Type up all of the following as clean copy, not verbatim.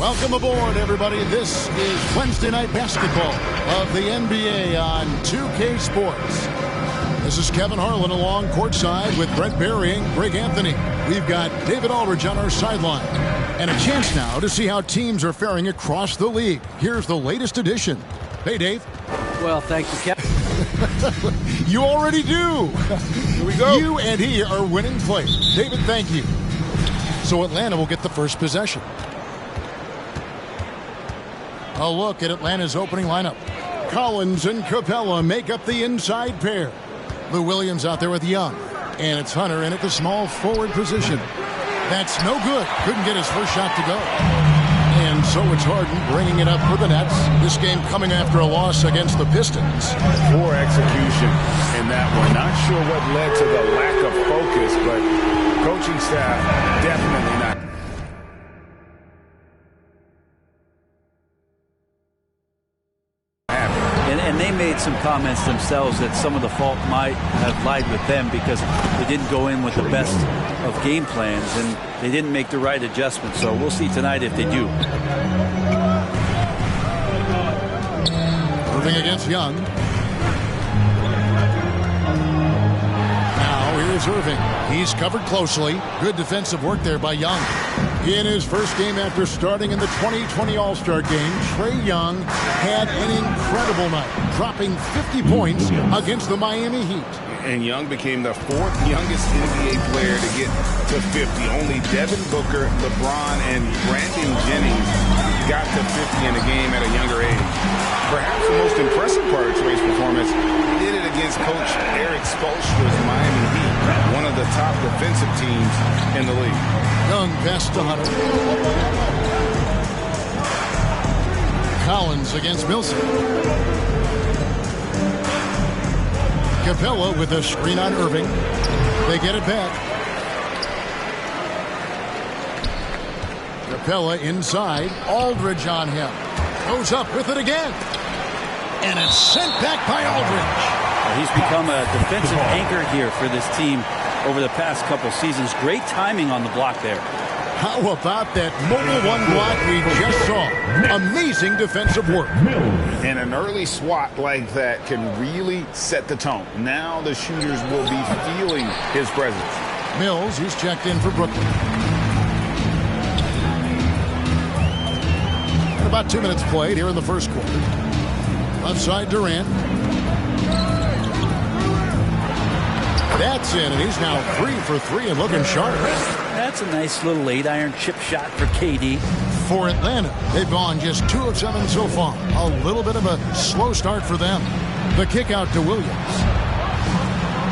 Welcome aboard, everybody. This is Wednesday Night Basketball of the NBA on 2K Sports. This is Kevin Harlan along courtside with Brent Berry and Greg Anthony. We've got David Aldridge on our sideline. And a chance now to see how teams are faring across the league. Here's the latest edition. Hey, Dave. Well, thank you, Kevin. You already do. Here we go. You and he are winning players. David, thank you. So Atlanta will get the first possession. A look at Atlanta's opening lineup. Collins and Capella make up the inside pair. Lou Williams out there with Young. And it's Hunter in at the small forward position. That's no good. Couldn't get his first shot to go. And so it's Harden bringing it up for the Nets. This game coming after a loss against the Pistons. Poor execution in that one. Not sure what led to the lack of focus, but coaching staff definitely not. And they made some comments themselves that some of the fault might have lied with them because they didn't go in with the best of game plans and they didn't make the right adjustments. So we'll see tonight if they do. Irving against Young. Now here's Irving. He's covered closely. Good defensive work there by Young. In his first game after starting in the 2020 All-Star Game, Trae Young had an incredible night, dropping 50 points against the Miami Heat. And Young became the fourth youngest NBA player to get to 50. Only Devin Booker, LeBron, and Brandon Jennings got to 50 in a game at a younger age. Perhaps the most impressive part of Trae's performance, he did it against Coach Eric Spoelstra's Miami Heat, one of the top defensive teams in the league. Young pass to Hunter. Collins against Millsap. Capella with a screen on Irving. They get it back. Capella inside. Aldridge on him. Goes up with it again. And it's sent back by Aldridge. He's become a defensive anchor here for this team over the past couple seasons. Great timing on the block there. How about that mobile one block we just saw? Amazing defensive work. And an early swat like that can really set the tone. Now the shooters will be feeling his presence. Mills, he's checked in for Brooklyn. And about 2 minutes played here in the first quarter. Left side Durant. That's in, and he's now 3 for 3 and looking sharp. That's a nice little 8-iron chip shot for KD. For Atlanta, they've gone just 2 of 7 so far. A little bit of a slow start for them. The kick out to Williams.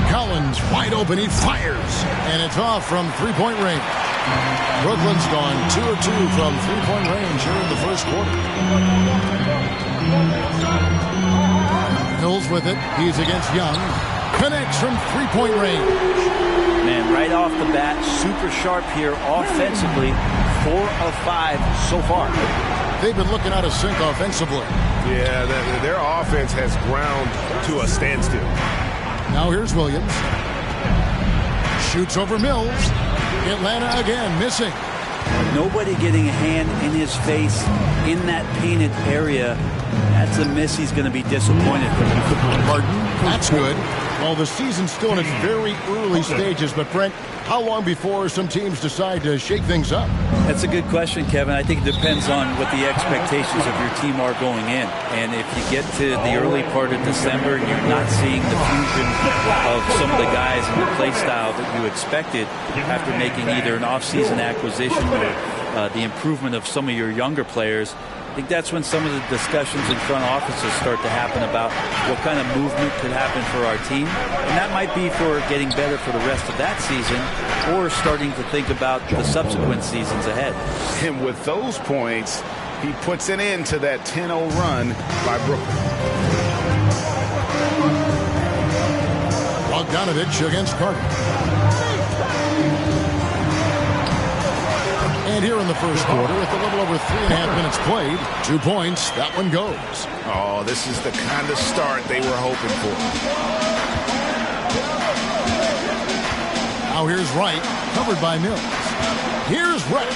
Collins wide open, he fires, and it's off from three-point range. Brooklyn's gone 2 of 2 from three-point range here in the first quarter. Mills with it, he's against Young. Connects from three-point range. Man, right off the bat, super sharp here offensively. 4 of 5 so far. They've been looking out of sync offensively. Yeah, their offense has ground to a standstill. Now here's Williams. Shoots over Mills. Atlanta again missing. Nobody getting a hand in his face in that painted area. That's a miss. He's going to be disappointed. Pardon? That's good. Well, the season's still in its very early stages, but Brent, how long before some teams decide to shake things up? That's a good question, Kevin. I think it depends on what the expectations of your team are going in. And if you get to the early part of December and you're not seeing the fusion of some of the guys and the play style that you expected after making either an off-season acquisition or the improvement of some of your younger players, I think that's when some of the discussions in front offices start to happen about what kind of movement could happen for our team. And that might be for getting better for the rest of that season or starting to think about the subsequent seasons ahead. And with those points, he puts an end to that 10-0 run by Brooklyn. Bogdanovich against Carter. And here in the first quarter, with a little over 3.5 minutes played, 2 points, that one goes. Oh, this is the kind of start they were hoping for. Now here's Wright, covered by Mills. Here's Rhett.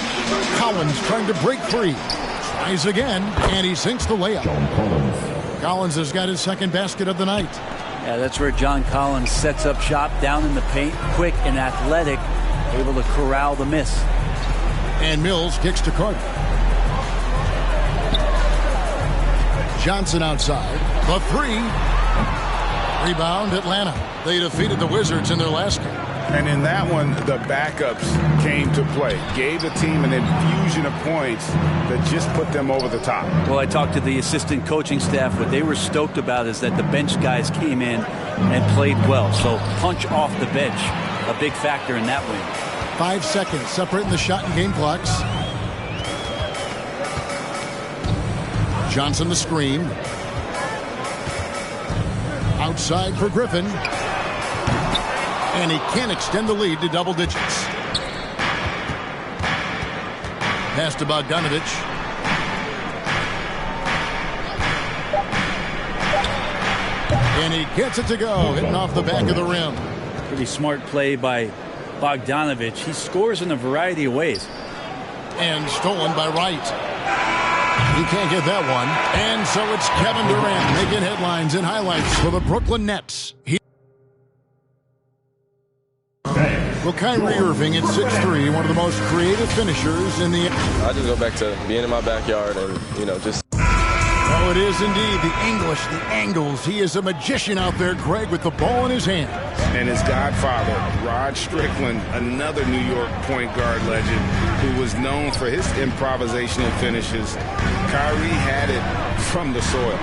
Collins trying to break free. Tries again, and he sinks the layup. Collins has got his second basket of the night. Yeah, that's where John Collins sets up shop down in the paint, quick and athletic, able to corral the miss. And Mills kicks to Carter. Johnson outside. The three. Rebound, Atlanta. They defeated the Wizards in their last game. And in that one, the backups came to play. Gave the team an infusion of points that just put them over the top. Well, I talked to the assistant coaching staff. What they were stoked about is that the bench guys came in and played well. So punch off the bench, a big factor in that win. 5 seconds separating the shot and game clocks. Johnson the screen. Outside for Griffin. And he can't extend the lead to double digits. Pass to Bogdanovich. And he gets it to go, hitting off the back of the rim. Pretty smart play by Bogdanovich. He scores in a variety of ways. And stolen by Wright. He can't get that one. And so it's Kevin Durant making headlines and highlights for the Brooklyn Nets. Well, Kyrie Irving at 6'3", one of the most creative finishers in the... I just go back to being in my backyard and, just... Oh, it is indeed. The English, the angles. He is a magician out there, Greg, with the ball in his hand. And his godfather, Rod Strickland, another New York point guard legend who was known for his improvisational finishes. Kyrie had it from the soil.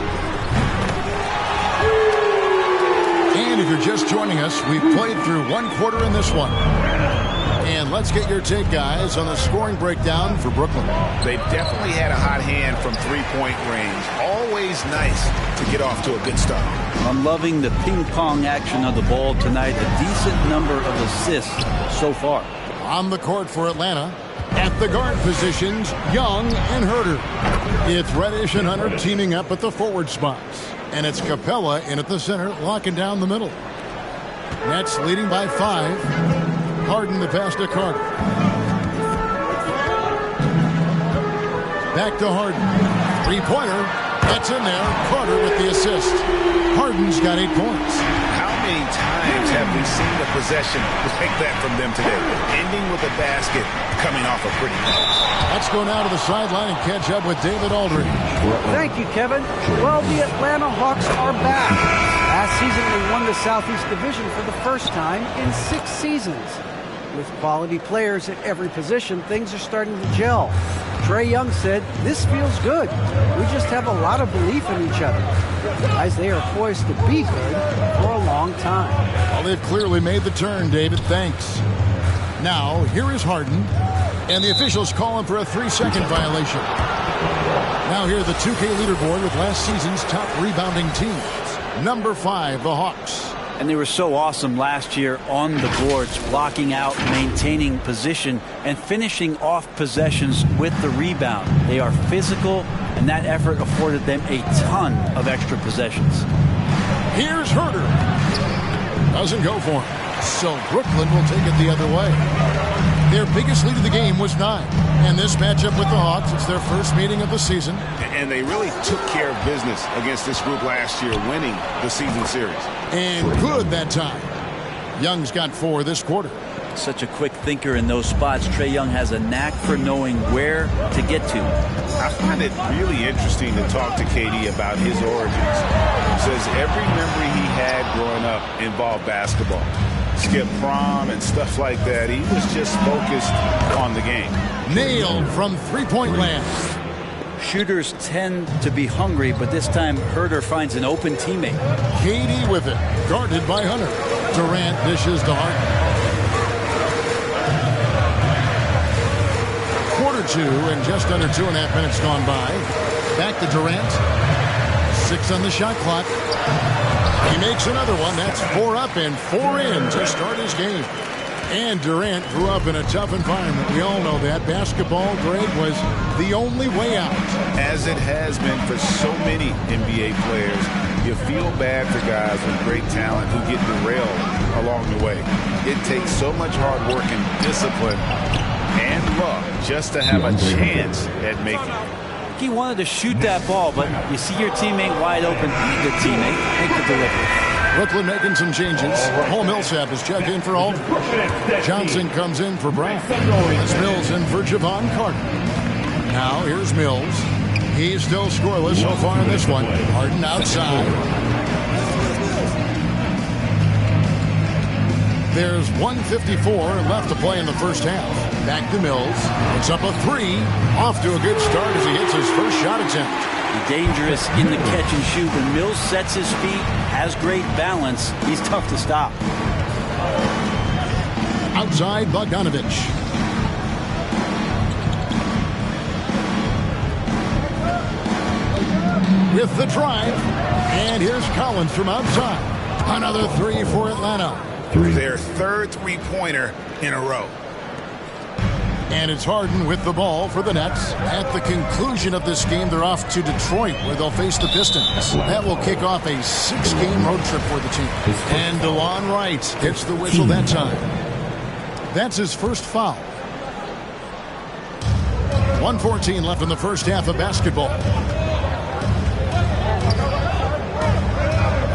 And if you're just joining us, we've played through one quarter in this one. And let's get your take, guys, on the scoring breakdown for Brooklyn. They've definitely had a hot hand from three-point range. Always nice to get off to a good start. I'm loving the ping-pong action of the ball tonight. A decent number of assists so far. On the court for Atlanta, at the guard positions, Young and Herter. It's Reddish and Hunter teaming up at the forward spots. And it's Capella in at the center, locking down the middle. Nets leading by 5. Harden the pass to Carter. Back to Harden. Three-pointer. That's in there. Carter with the assist. Harden's got 8 points. How many times have we seen a possession like that from them today? Ending with a basket, coming off a pretty night. Let's go now to the sideline and catch up with David Aldridge. Thank you, Kevin. Well, the Atlanta Hawks are back. Last season, they won the Southeast Division for the first time in 6 seasons. With quality players at every position, things are starting to gel. Trae Young said, "This feels good. We just have a lot of belief in each other." Guys, they are poised to be good for a long time. Well, they've clearly made the turn, David. Thanks. Now, here is Harden. And the officials call him for a 3-second violation. Now here the 2K leaderboard with last season's top rebounding teams. Number 5, the Hawks. And they were so awesome last year on the boards, blocking out, maintaining position, and finishing off possessions with the rebound. They are physical, and that effort afforded them a ton of extra possessions. Here's Herter. Doesn't go for him. So Brooklyn will take it the other way. Their biggest lead of the game was 9. And this matchup with the Hawks, it's their first meeting of the season. And they really took care of business against this group last year, winning the season series. And good that time. Young's got 4 this quarter. Such a quick thinker in those spots. Trae Young has a knack for knowing where to get to. I find it really interesting to talk to KD about his origins. He says every memory he had growing up involved basketball. Skip prom and stuff like that. He was just focused on the game. Nailed from three-point land. Shooters tend to be hungry, but this time Herter finds an open teammate. KD with it, guarded by Hunter. Durant dishes to Harden. Quarter 2 and just under 2.5 minutes gone by. Back to Durant. 6 on the shot clock. He makes another one. That's 4 up and 4 in to start his game. And Durant grew up in a tough environment. We all know that. Basketball, Greg, was the only way out. As it has been for so many NBA players, you feel bad for guys with great talent who get derailed along the way. It takes so much hard work and discipline and luck just to have a chance at making it. He wanted to shoot that ball, but you see your teammate wide open, good teammate, make the delivery. Brooklyn making some changes. Cole Millsap is checked in for Aldridge. Johnson comes in for Brown. As Mills in for Javon Carter. Now here's Mills. He's still scoreless so far in this one. Harden outside. There's 1:54 left to play in the first half. Back to Mills. It's up a three. Off to a good start as he hits his first shot attempt. Dangerous in the catch and shoot. When Mills sets his feet, has great balance, he's tough to stop. Outside Bogdanovich. With the drive. And here's Collins from outside. Another three for Atlanta. Their third three-pointer in a row. And it's Harden with the ball for the Nets. At the conclusion of this game, they're off to Detroit, where they'll face the Pistons. That will kick off a 6-game road trip for the team. And DeLon Wright hits the whistle that time. That's his first foul. 1:14 left in the first half of basketball.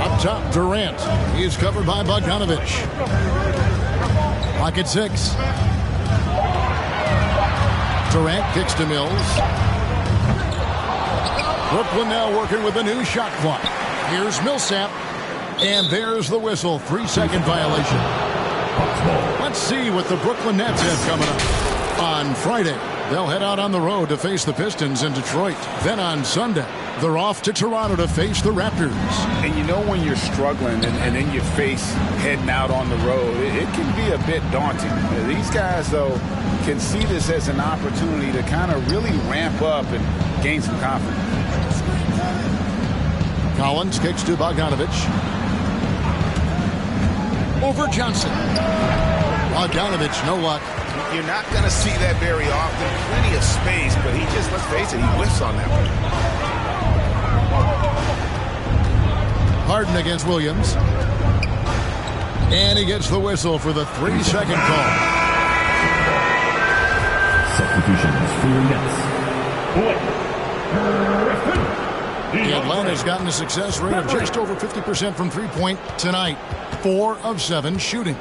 Up top, Durant. He's covered by Bogdanovich. Pocket 6. Durant kicks to Mills. Brooklyn now working with a new shot clock. Here's Millsap. And there's the whistle. 3-second violation. Let's see what the Brooklyn Nets have coming up. On Friday, they'll head out on the road to face the Pistons in Detroit. Then on Sunday, they're off to Toronto to face the Raptors. And you know when you're struggling and then you face heading out on the road, it can be a bit daunting. These guys, though, can see this as an opportunity to kind of really ramp up and gain some confidence. Collins kicks to Bogdanovich. Over Johnson. Bogdanovich, no luck. You're not going to see that very often. Plenty of space, but he just, let's face it, he whiffs on that one. Harden against Williams. And he gets the whistle for the 3-second call. Substitutions for your Nets. Atlanta's gotten a success rate of just over 50% from three-point tonight. 4 of 7 shooting.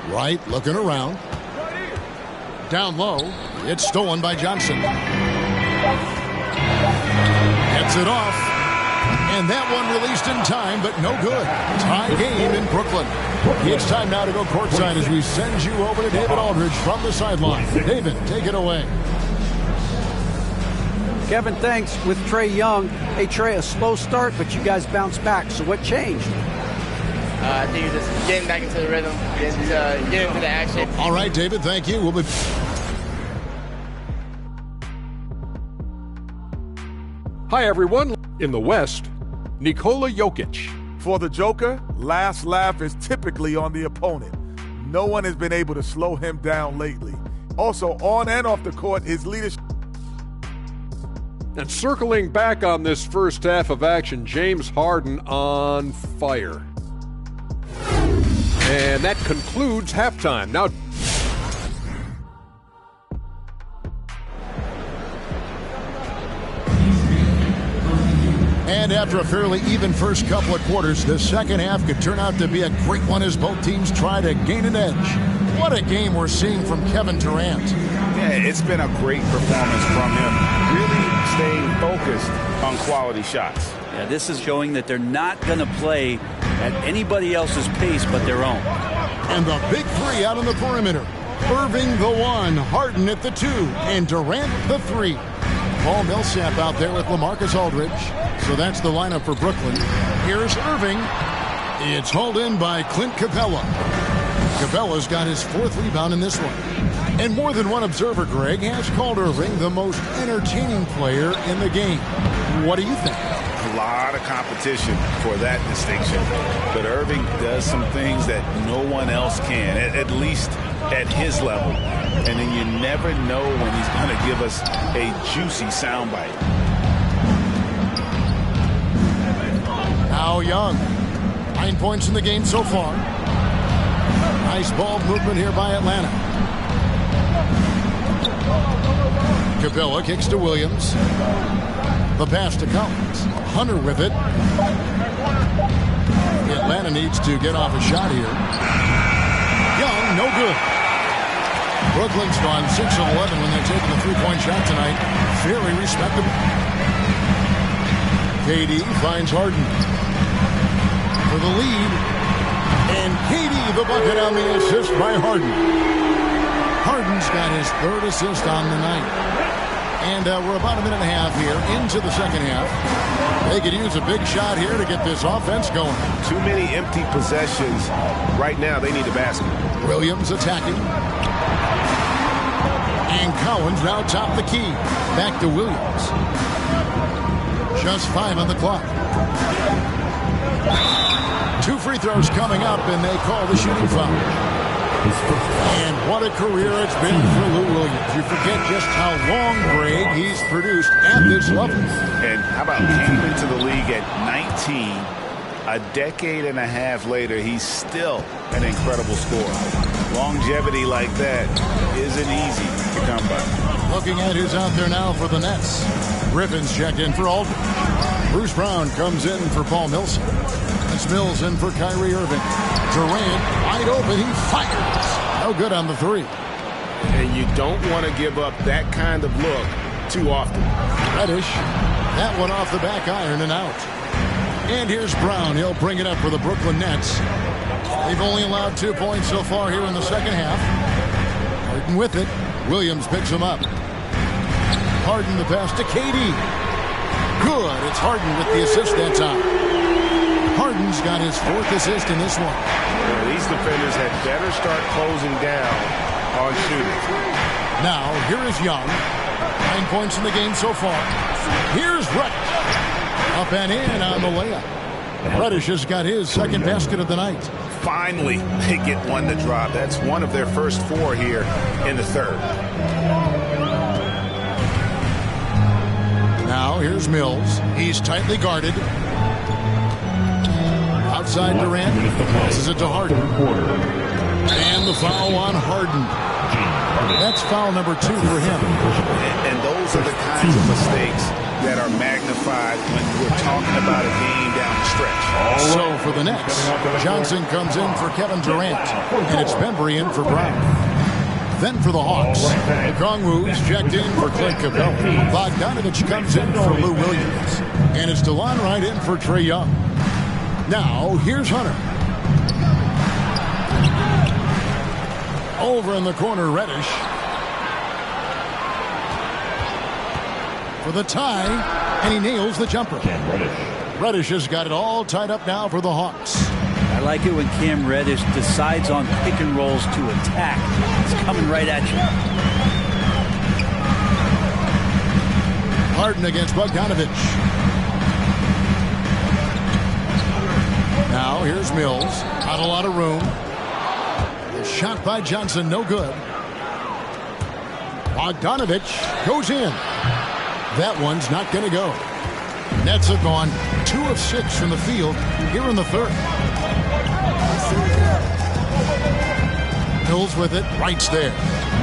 Wright looking around. Down low. It's stolen by Johnson. Gets it off. And that one released in time, but no good. Tie game in Brooklyn. It's time now to go courtside as we send you over to David Aldridge from the sideline. David, take it away. Kevin, thanks. With Trae Young. Hey, Trae, a slow start, but you guys bounced back. So what changed? I think you're just getting back into the rhythm, getting into the action. All right, David, thank you. We'll be... Hi, everyone. In the West, Nikola Jokic. For the Joker, last laugh is typically on the opponent. No one has been able to slow him down lately. Also, on and off the court, his leadership. And circling back on this first half of action, James Harden on fire. And that concludes halftime. Now, and after a fairly even first couple of quarters, the second half could turn out to be a great one as both teams try to gain an edge. What a game we're seeing from Kevin Durant. Yeah, it's been a great performance from him. Really staying focused on quality shots. Yeah, this is showing that they're not going to play at anybody else's pace but their own. And the big three out on the perimeter. Irving the 1, Harden at the 2, and Durant the 3. Paul Millsap out there with LaMarcus Aldridge. So that's the lineup for Brooklyn. Here's Irving. It's hauled in by Clint Capella. Capella's got his 4th rebound in this one. And more than one observer, Greg, has called Irving the most entertaining player in the game. What do you think? A lot of competition for that distinction. But Irving does some things that no one else can, at least at his level. And then you never know when he's going to give us a juicy soundbite. Now Young. 9 points in the game so far. Nice ball movement here by Atlanta. Capella kicks to Williams. The pass to Collins. Hunter with it. Atlanta needs to get off a shot here. Young, no good. Brooklyn's gone 6 of 11 when they're taking a three-point shot tonight. Very respectable. KD finds Harden for the lead. And KD the bucket on the assist by Harden. Harden's got his third assist on the night. And we're about a minute and a half here into the second half. They could use a big shot here to get this offense going. Too many empty possessions. Right now, they need a basket. Williams attacking. And Collins now top the key. Back to Williams. Just 5 on the clock. 2 free throws coming up, and they call the shooting foul. And what a career it's been for Lou Williams. You forget just how long, Greg, he's produced at this level. And how about came into the league at 19. A decade and a half later, he's still an incredible scorer. Longevity like that isn't easy to come by. Looking at who's out there now for the Nets. Griffin's checked in for Aldridge. Bruce Brown comes in for Paul Millsap. It's Mills in for Kyrie Irving. Durant wide open. He fires. No good on the three. And you don't want to give up that kind of look too often. Reddish. That one off the back iron and out. And here's Brown. He'll bring it up for the Brooklyn Nets. They've only allowed 2 points so far here in the second half. Harden with it. Williams picks him up. Harden the pass to KD. Good. It's Harden with the assist that time. Harden's got his 4th assist in this one. These defenders had better start closing down on shooters. Now, here is Young. 9 points in the game so far. Here's Reddish. Up and in on the layup. Reddish has got his 2nd basket of the night. Finally, they get one to drop. That's one of their first 4 here in the 3rd. Now, here's Mills. He's tightly guarded. Outside Durant. Passes it to Harden. And the foul on Harden. That's foul number 2 for him. And those are the kinds of mistakes that are magnified when we're talking about a game down the stretch. So for the Nets, Johnson comes in for Kevin Durant. And it's Bembry in for Brown. Then for the Hawks, Okongwu's checked in for Clint Capella. Bogdanovich comes in for Lou Williams. And it's DeLon Wright in for Trae Young. Now, here's Hunter. Over in the corner, Reddish. For the tie, and he nails the jumper. Reddish has got it all tied up now for the Hawks. I like it when Cam Reddish decides on pick and rolls to attack. It's coming right at you. Harden against Bogdanovich. Now here's Mills. Not a lot of room. The shot by Johnson, no good. Bogdanovich goes in. That one's not going to go. Nets have gone 2 of 6 from the field here in the 3rd. Mills with it. Wright's there.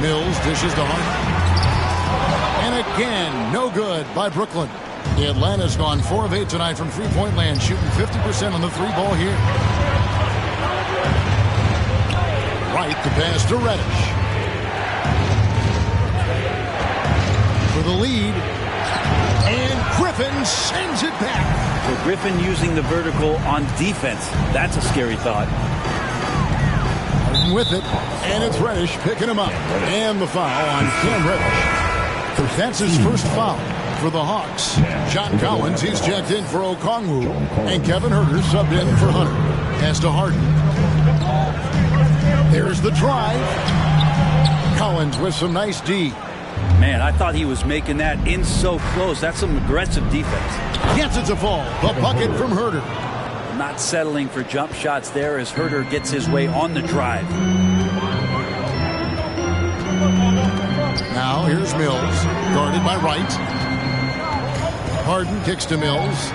Mills dishes to Harden. And again, no good by Brooklyn. Atlanta's gone 4 of 8 tonight from three-point land, shooting 50% on the 3-ball here. Wright, the pass to Reddish. For the lead. And Griffin sends it back. So Griffin using the vertical on defense. That's a scary thought. Harden with it. And it's Reddish picking him up. And the foul on Cam Reddish. That's his first foul for the Hawks. John Collins, he's checked in for Okongwu. And Kevin Huerter subbed in for Hunter. Pass to Harden. There's the drive. Collins with some nice D. Man, I thought he was making that in so close. That's some aggressive defense. Gets it to fall. The bucket from Huerter. Not settling for jump shots there as Huerter gets his way on the drive. Now here's Mills. Guarded by Wright. Harden kicks to Mills.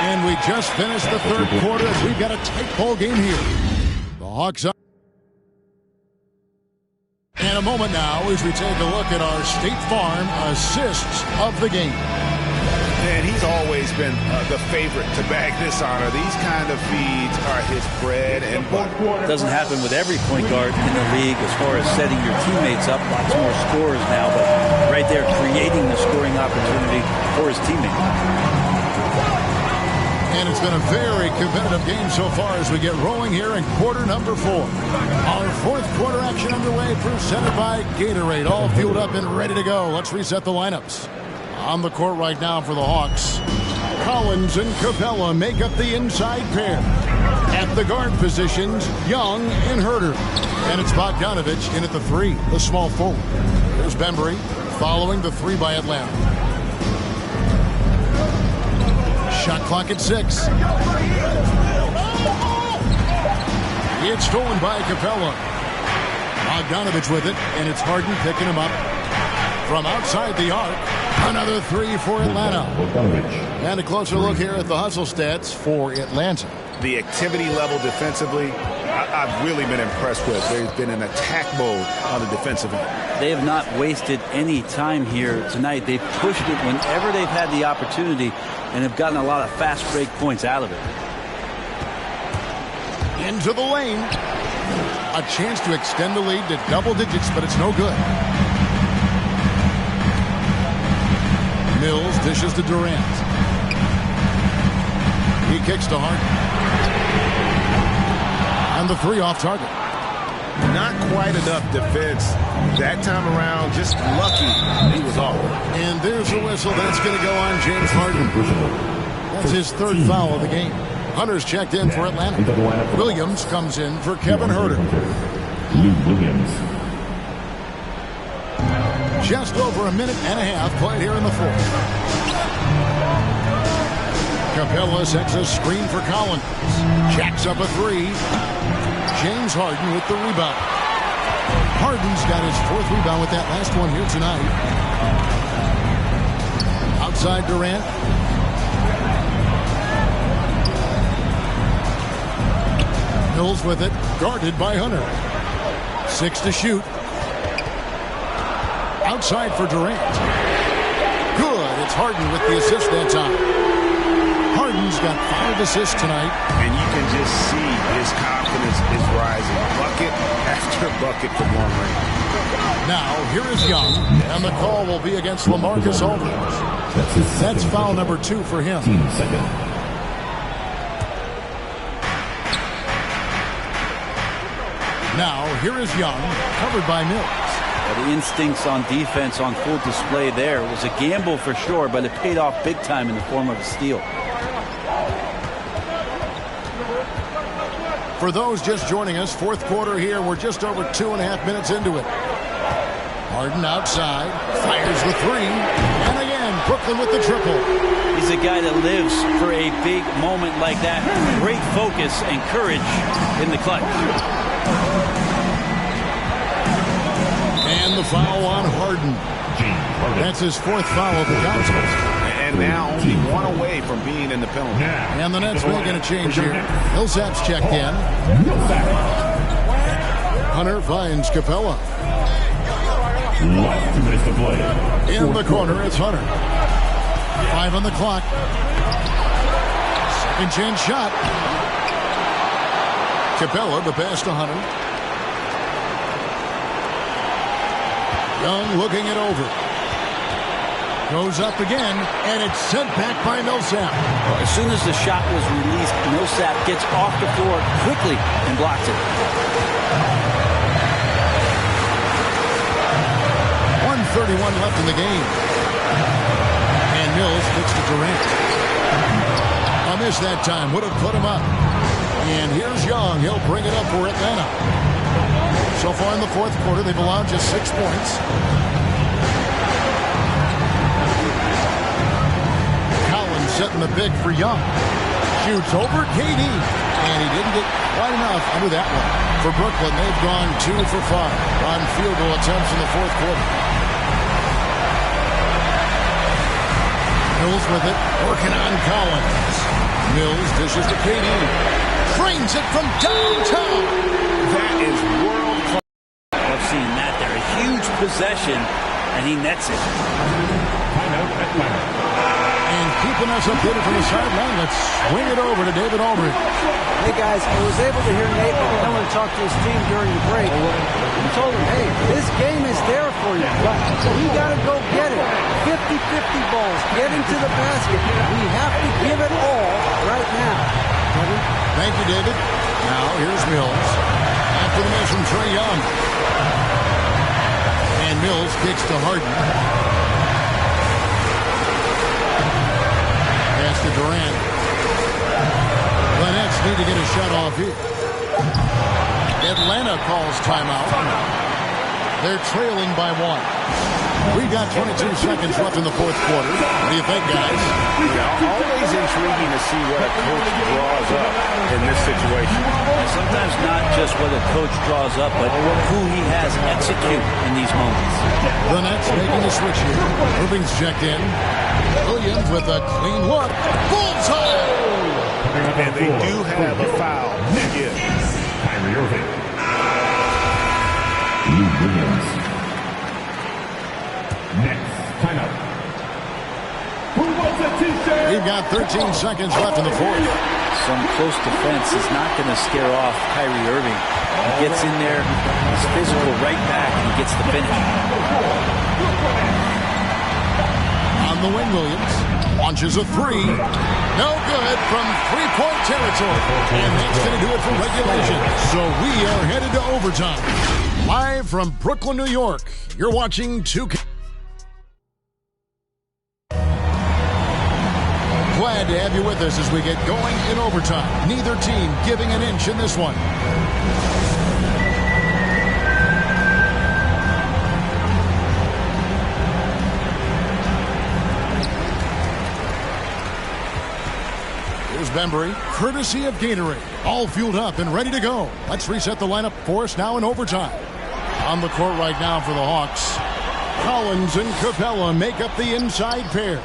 And And we just finished the third quarter as we've got a tight ball game here. The Hawks up. In a moment now as we take a look at our State Farm assists of the game. And he's always been the favorite to bag this honor. These kind of feeds are his bread and butter. Doesn't happen with every point guard in the league as far as setting your teammates up. Lots more scorers now, but right there creating the scoring opportunity for his teammates. And it's been a very competitive game so far as we get rolling here in quarter number 4. Our fourth quarter action underway, presented by Gatorade. All fueled up and ready to go. Let's reset the lineups. On the court right now for the Hawks, Collins and Capella make up the inside pair. At the guard positions, Young and Herter. And it's Bogdanovich in at the 3, the small forward. Here's Bembry following the 3 by Atlanta. Shot clock at 6. It's stolen by Capella. Bogdanovich with it, and it's Harden picking him up from outside the arc. Another 3 for Atlanta. And a closer look here at the hustle stats for Atlanta. The activity level defensively, I've really been impressed with. They've been in attack mode on the defensive end. They have not wasted any time here tonight. They've pushed it whenever they've had the opportunity and have gotten a lot of fast break points out of it. Into the lane. A chance to extend the lead to double digits, but it's no good. Mills dishes to Durant. He kicks to Harden. And the 3 off target. Not quite enough defense that time around. Just lucky he was off. And there's a whistle. That's going to go on James Harden. That's his 3rd foul of the game. Hunter's checked in for Atlanta. Williams comes in for Kevin Herter. Williams. Just over a minute and a half played here in the 4th. Capella sets a screen for Collins. Jacks up a 3. James Harden with the rebound. Harden's got his 4th rebound with that last one here tonight. Outside Durant. Mills with it, guarded by Hunter. 6 to shoot. Outside for Durant. Good. It's Harden with the assist that time. Harden's got 5 assists tonight. And you can just see his confidence is rising. Bucket after bucket from long range. Now, here is Young, and the call will be against LaMarcus Aldridge. That's foul number 2 for him. Now, here is Young, covered by Mills. The instincts on defense on full display there. It was a gamble for sure, but it paid off big time in the form of a steal. For those just joining us, 4th quarter here. We're just over 2.5 minutes into it. Harden outside, fires the 3, and again, Brooklyn with the triple. He's a guy that lives for a big moment like that. Great focus and courage in the clutch. And the foul on Harden. That's his 4th foul of the contest. And now only 1 away from being in the penalty. And the Nets making a change here. Millsap's checked in. Hunter finds Capella. In the corner, it's Hunter. 5 on the clock. Second chance shot. Capella, the pass to Hunter. Young looking it over. Goes up again, and it's sent back by Millsap. As soon as the shot was released, Millsap gets off the floor quickly and blocks it. 1:31 left in the game. And Mills kicks to Durant. A miss that time. Would have put him up. And here's Young. He'll bring it up for Atlanta. So far in the 4th quarter, they've allowed just 6 points. Collins setting the big for Young. Shoots over KD. And he didn't get quite enough under that one. For Brooklyn, they've gone 2 for 5 on field goal attempts in the 4th quarter. Mills with it, working on Collins. Mills dishes to KD. Trains it from downtown. That is world class. I've seen that there. A huge possession, and he nets it. And keeping us updated from the sideline, let's swing it over to David Aldridge. Hey, guys, I was able to hear Nate McMillan talk to his team during the break. He told them, hey, this game is there for you. We got to go get it. 50-50 balls, get into the basket. We have to give it all right now. Thank you, David. Now, here's Mills. After the miss from Trae Young. And Mills kicks to Harden. Pass to Durant. The Nets need to get a shot off here. Atlanta calls timeout. They're trailing by 1. We've got 22 seconds left in the fourth quarter. What do you think, guys? Yeah, always intriguing to see what a coach draws up in this situation. Sometimes not just what a coach draws up, but who he has execute in these moments. The Nets making the switch here. Irving's checked in. Williams with a clean look. Bullseye! And they do have a foul to give. Kyrie Irving. Lou Williams. Next, timeout. Who wants a t-shirt? We've got 13 seconds left in the fourth. Some close defense is not going to scare off Kyrie Irving. He gets in there, he's physical right back, and he gets the finish. On the wing, Williams launches a three. No good from three-point territory. And that's going to do it for regulation. So we are headed to overtime. Live from Brooklyn, New York, you're watching 2K. Glad to have you with us as we get going in overtime. Neither team giving an inch in this one. Here's Bembry, courtesy of Gatorade. All fueled up and ready to go. Let's reset the lineup for us now in overtime. On the court right now for the Hawks. Collins and Capella make up the inside pair.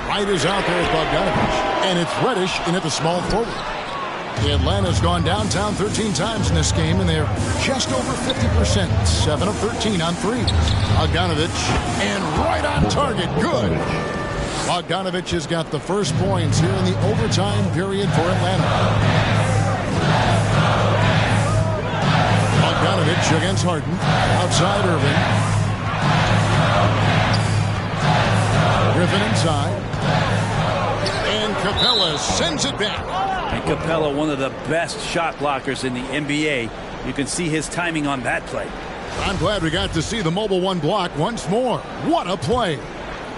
Wright is out there with Bogdanovich. And it's Reddish in at the small forward. Atlanta's gone downtown 13 times in this game, and they're just over 50%. 7 of 13 on threes. Bogdanovich, and right on target. Good. Bogdanovich has got the first points here in the overtime period for Atlanta. Bogdanovich against Harden. Outside Irving. Griffin inside. And Capella sends it back. And Capella, one of the best shot blockers in the NBA. You can see his timing on that play. I'm glad we got to see the mobile one block once more. What a play.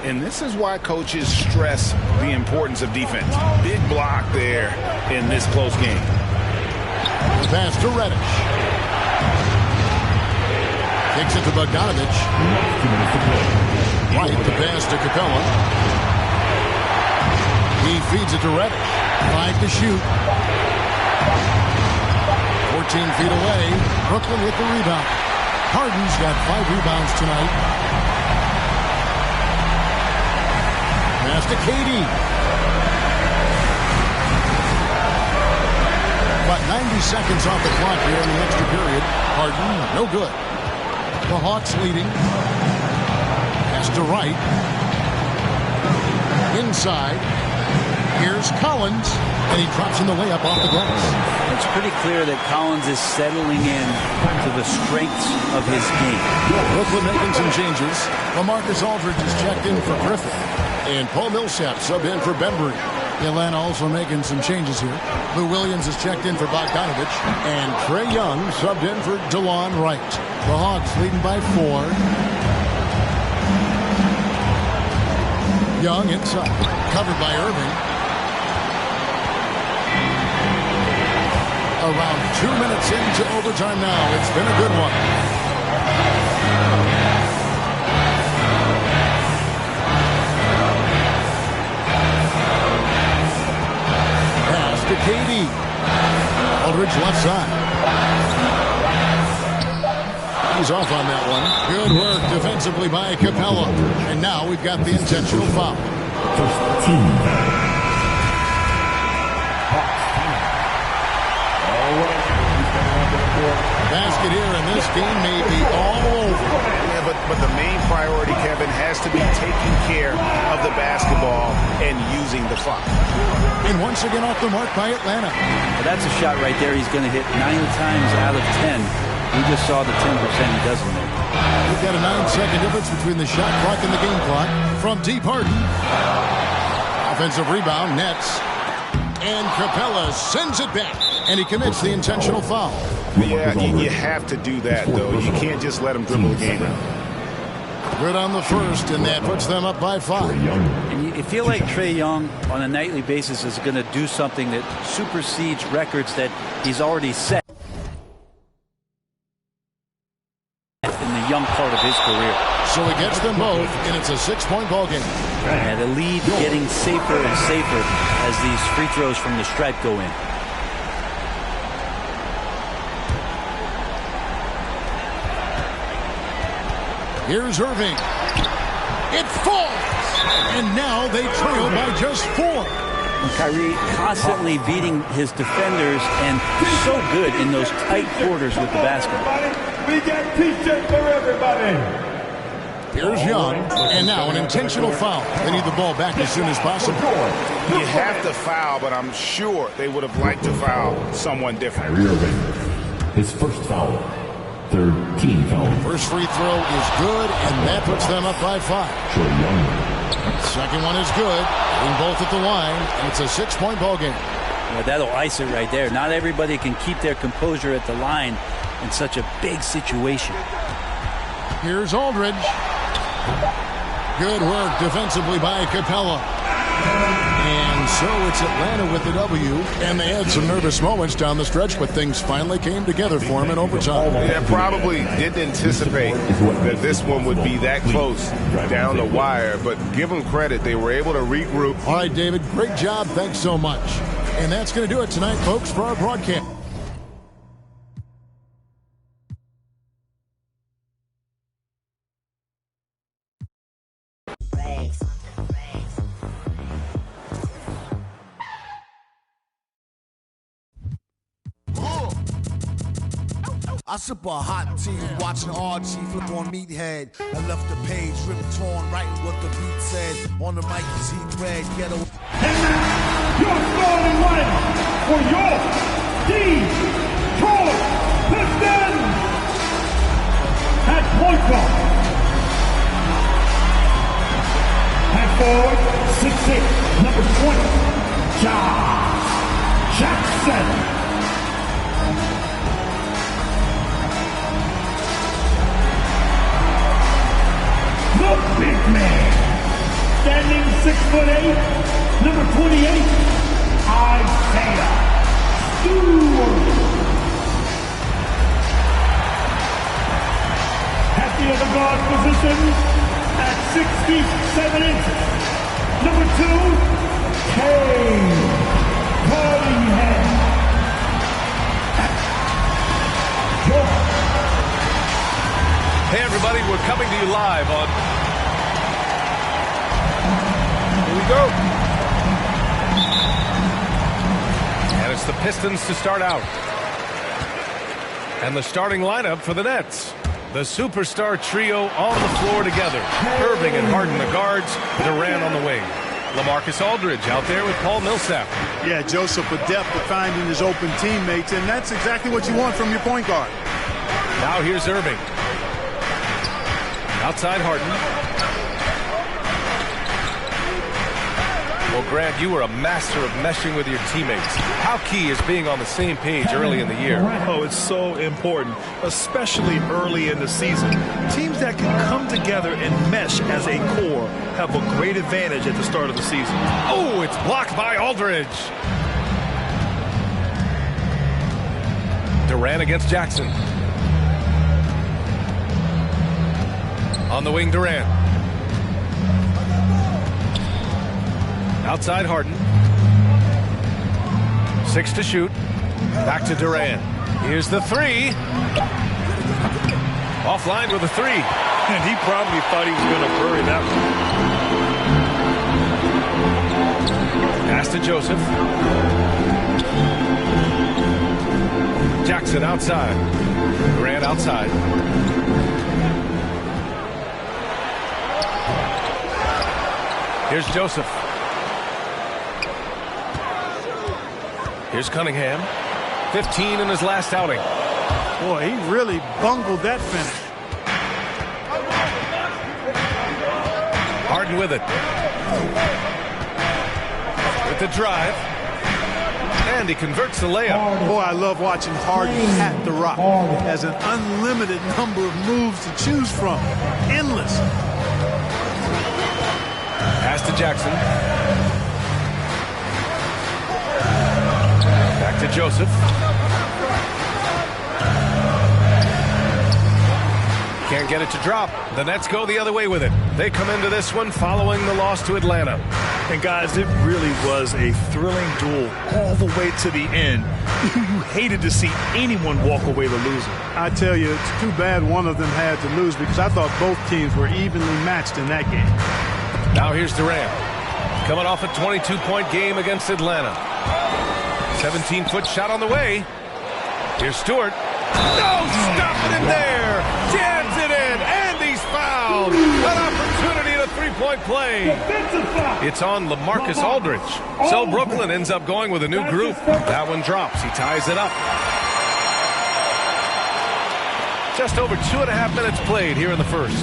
And this is why coaches stress the importance of defense. Big block there in this close game. The pass to Reddish. Kicks it to Bogdanovich. Right, the pass to Capella. He feeds it to Reddish. 5 to shoot. 14 feet away. Brooklyn with the rebound. Harden's got 5 rebounds tonight. Pass to KD. About 90 seconds off the clock here in the extra period. Harden, no good. The Hawks leading. Pass to Wright. Inside. Here's Collins. And he drops in the layup off the glass. It's pretty clear that Collins is settling in to the strengths of his game. Brooklyn making some changes. LaMarcus Aldridge is checked in for Griffin. And Paul Millsap subbed in for Bembry. Atlanta also making some changes here. Lou Williams is checked in for Bogdanovich. And Trae Young subbed in for DeLon Wright. The Hawks leading by 4. Young inside. Covered by Irving. Around 2 minutes into overtime now. It's been a good one. To KD. Aldridge left side. He's off on that one. Good work defensively by Capella. And now we've got the intentional foul. First team. basket here, and this game may be all over. Yeah, but the main priority, Kevin, has to be taking care of the basketball and using the clock. And once again off the mark by Atlanta. Well, that's a shot right there. He's going to hit 9 times out of 10. We just saw the 10% he doesn't make. We've got a 9-second difference between the shot clock and the game clock. From deep, Harden. Offensive rebound, Nets. And Capella sends it back. And he commits the intentional foul. Yeah, you have to do that, though. You can't just let him dribble the game out. Good on the first, and that puts them up by 5. And you feel like Trae Young on a nightly basis is going to do something that supersedes records that he's already set in the young part of his career. So he gets them both, and it's a 6-point ball game. And the lead getting safer and safer as these free throws from the stripe go in. Here's Irving. It falls! And now they trail by just 4. Kyrie constantly beating his defenders and so good in those tight quarters with the basketball. We got T-shirt for everybody. Here's Young, and now an intentional foul. They need the ball back as soon as possible. You have to foul, but I'm sure they would have liked to foul someone different. Kyrie Irving, his first foul. Third team foul. First free throw is good, and that puts them up by 5. Second one is good. In both at the line, and it's a 6-point ball game. Well, that'll ice it right there. Not everybody can keep their composure at the line in such a big situation. Here's Aldridge. Good work defensively by Capella. And so it's Atlanta with the W. And they had some nervous moments down the stretch, but things finally came together for them in overtime. Yeah, probably didn't anticipate that this one would be that close down the wire, but give them credit. They were able to regroup. All right, David, great job. Thanks so much. And that's going to do it tonight, folks, for our broadcast. I sip a hot tea, watching RG flip on Meathead. I left the page ripped torn, writing what the beat said. On the mic, you see thread, ghetto. And now, your starting lineup for your Detroit Pistons. At point guard. At forward, 6'6", number 20, Josh Jackson. The big man, standing 6'8", number 28, Isaiah Stewart. At the other guard position, at 6 feet 7 inches, number 2, Cunningham. Hey, everybody, we're coming to you live on... Here we go. And it's the Pistons to start out. And the starting lineup for the Nets. The superstar trio on the floor together. Irving and Harden the guards, Durant on the wing. LaMarcus Aldridge out there with Paul Millsap. Yeah, Joseph, a depth of finding his open teammates, and that's exactly what you want from your point guard. Now here's Irving. Outside Harden. Well, Grant, you were a master of meshing with your teammates. How key is being on the same page early in the year? Oh, it's so important, especially early in the season. Teams that can come together and mesh as a core have a great advantage at the start of the season. Oh, it's blocked by Aldridge. Durant against Jackson. On the wing, Durant. Outside Harden. 6 to shoot. Back to Durant. Here's the 3. Offline with a 3. And he probably thought he was going to bury that one. Pass to Joseph. Jackson outside. Grant outside. Here's Joseph. Here's Cunningham. 15 in his last outing. Boy, he really bungled that finish. Harden with it. With the drive. And he converts the layup. Boy, I love watching Harden at the rock. Has an unlimited number of moves to choose from. Endless. Pass to Jackson. Back to Joseph. Can't get it to drop. The Nets go the other way with it. They come into this one following the loss to Atlanta. And guys, it really was a thrilling duel all the way to the end. You hated to see anyone walk away the loser. I tell you, it's too bad one of them had to lose because I thought both teams were evenly matched in that game. Now here's Durant. Coming off a 22-point game against Atlanta. 17-foot shot on the way. Here's Stewart. No, stop it in there. Jams it in, and he's fouled. An opportunity at a three-point play. It's on LaMarcus Aldridge. So Brooklyn ends up going with a new group. That one drops. He ties it up. Just over 2.5 minutes played here in the first.